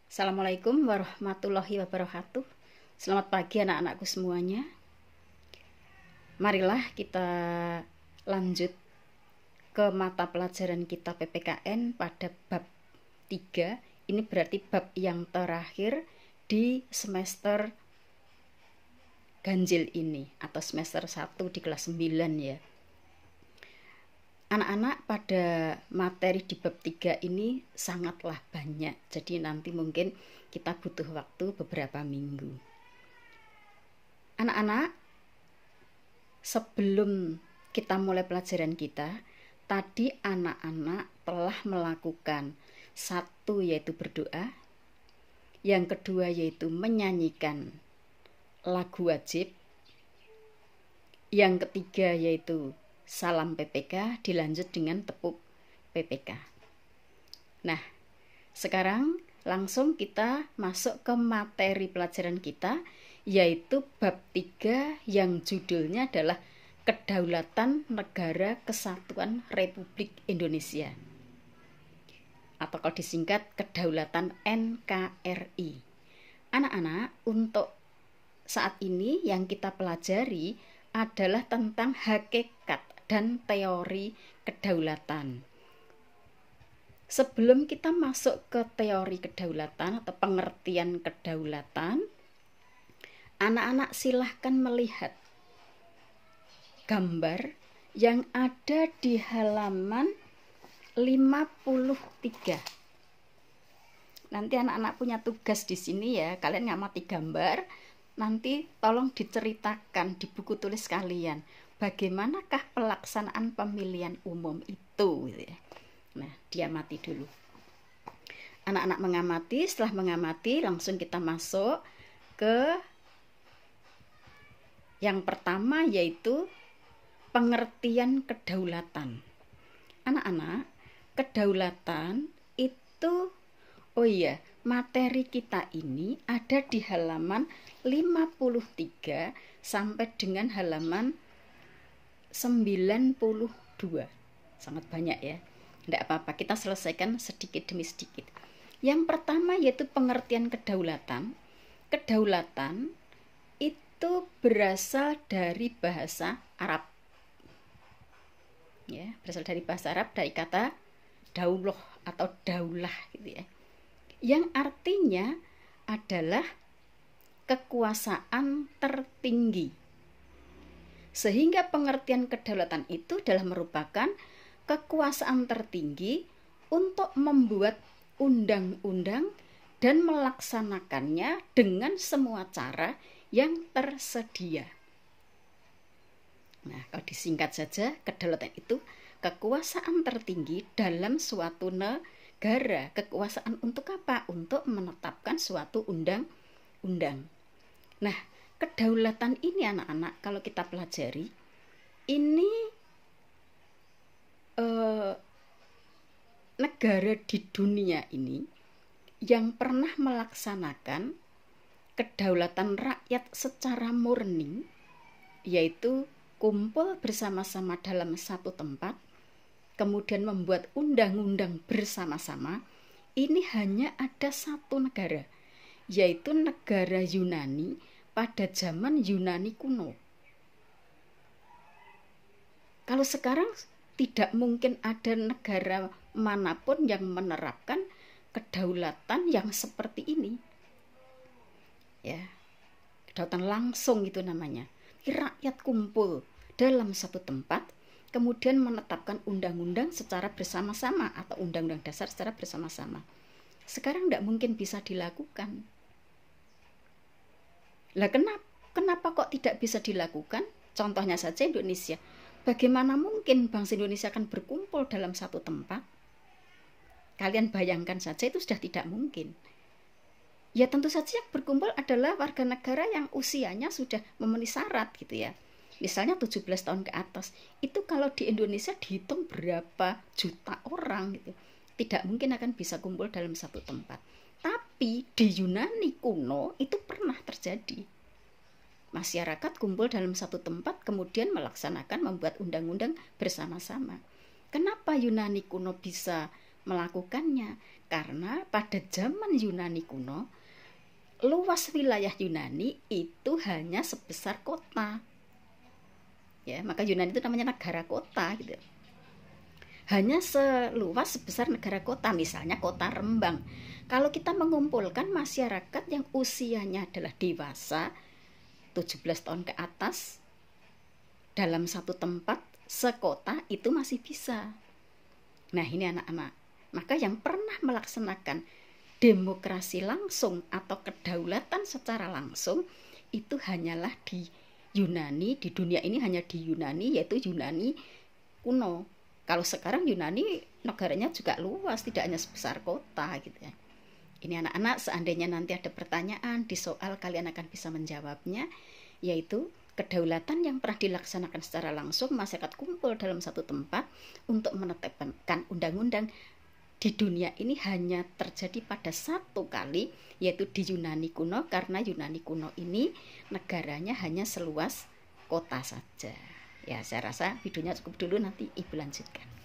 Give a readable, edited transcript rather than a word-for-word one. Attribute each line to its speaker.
Speaker 1: Assalamualaikum warahmatullahi wabarakatuh. Selamat pagi anak-anakku semuanya. Marilah kita lanjut ke mata pelajaran kita PPKN pada bab 3. Ini berarti bab yang terakhir di semester ganjil ini atau semester 1 di kelas 9 ya. Anak-anak, pada materi di bab 3 ini sangatlah banyak. Jadi nanti mungkin kita butuh waktu beberapa minggu. Anak-anak, sebelum kita mulai pelajaran kita, tadi anak-anak telah melakukan satu yaitu berdoa, yang kedua yaitu menyanyikan lagu wajib, yang ketiga yaitu salam PPK, dilanjut dengan tepuk PPK. Nah, sekarang langsung kita masuk ke materi pelajaran kita, yaitu bab 3 yang judulnya adalah Kedaulatan Negara Kesatuan Republik Indonesia, atau kalau disingkat Kedaulatan NKRI. Anak-anak, untuk saat ini yang kita pelajari adalah tentang hakikat dan teori kedaulatan. Sebelum kita masuk ke teori kedaulatan atau pengertian kedaulatan, anak-anak silahkan melihat gambar yang ada di halaman 53. Nanti anak-anak punya tugas di sini ya, kalian ngamati gambar, nanti tolong diceritakan di buku tulis kalian bagaimanakah pelaksanaan pemilihan umum itu gitu ya. Nah, diamati dulu. Anak-anak mengamati, setelah mengamati langsung kita masuk ke yang pertama, yaitu pengertian kedaulatan. Anak-anak, kedaulatan itu, materi kita ini ada di halaman 53 sampai dengan halaman 92. Sangat banyak ya. Tidak apa-apa, kita selesaikan sedikit demi sedikit. Yang pertama yaitu pengertian kedaulatan. Kedaulatan itu berasal dari bahasa Arab. Ya, berasal dari bahasa Arab, dari kata daullah atau daulah gitu ya. Yang artinya adalah kekuasaan tertinggi. Sehingga pengertian kedaulatan itu adalah merupakan kekuasaan tertinggi untuk membuat undang-undang dan melaksanakannya dengan semua cara yang tersedia. Nah, kalau disingkat saja, kedaulatan itu kekuasaan tertinggi dalam suatu negara. Kekuasaan untuk apa? Untuk menetapkan suatu undang-undang. Nah, kedaulatan ini anak-anak kalau kita pelajari, ini negara di dunia ini yang pernah melaksanakan kedaulatan rakyat secara murni, yaitu kumpul bersama-sama dalam satu tempat, kemudian membuat undang-undang bersama-sama. Ini hanya ada satu negara, yaitu negara Yunani pada zaman Yunani kuno. Kalau sekarang tidak mungkin ada negara manapun yang menerapkan kedaulatan yang seperti ini. Ya, kedaulatan langsung itu namanya. Rakyat kumpul dalam satu tempat, kemudian menetapkan undang-undang secara bersama-sama atau undang-undang dasar secara bersama-sama. Sekarang tidak mungkin bisa dilakukan. Lah kenapa kok tidak bisa dilakukan? Contohnya saja Indonesia. Bagaimana mungkin bangsa Indonesia akan berkumpul dalam satu tempat? Kalian bayangkan saja, itu sudah tidak mungkin. Ya tentu saja yang berkumpul adalah warga negara yang usianya sudah memenuhi syarat gitu ya. Misalnya 17 tahun ke atas. Itu kalau di Indonesia dihitung berapa juta orang gitu. Tidak mungkin akan bisa kumpul dalam satu tempat. Tapi di Yunani kuno itu pernah terjadi. Masyarakat kumpul dalam satu tempat, kemudian melaksanakan membuat undang-undang bersama-sama. Kenapa Yunani kuno bisa melakukannya? Karena pada zaman Yunani kuno, luas wilayah Yunani itu hanya sebesar kota. Ya, maka Yunani itu namanya negara kota gitu. Hanya seluas sebesar negara kota, misalnya kota Rembang. Kalau kita mengumpulkan masyarakat yang usianya adalah dewasa, 17 tahun ke atas, dalam satu tempat, sekota itu masih bisa. Nah ini anak-anak, maka yang pernah melaksanakan demokrasi langsung atau kedaulatan secara langsung, itu hanyalah di Yunani, di dunia ini hanya di Yunani, yaitu Yunani kuno. Kalau sekarang Yunani negaranya juga luas, tidak hanya sebesar kota gitu ya. Ini anak-anak, seandainya nanti ada pertanyaan di soal, kalian akan bisa menjawabnya, yaitu kedaulatan yang pernah dilaksanakan secara langsung, masyarakat kumpul dalam satu tempat untuk menetapkan undang-undang di dunia ini hanya terjadi pada satu kali, yaitu di Yunani kuno, karena Yunani kuno ini negaranya hanya seluas kota saja. Ya, saya rasa videonya cukup dulu, nanti Ibu lanjutkan.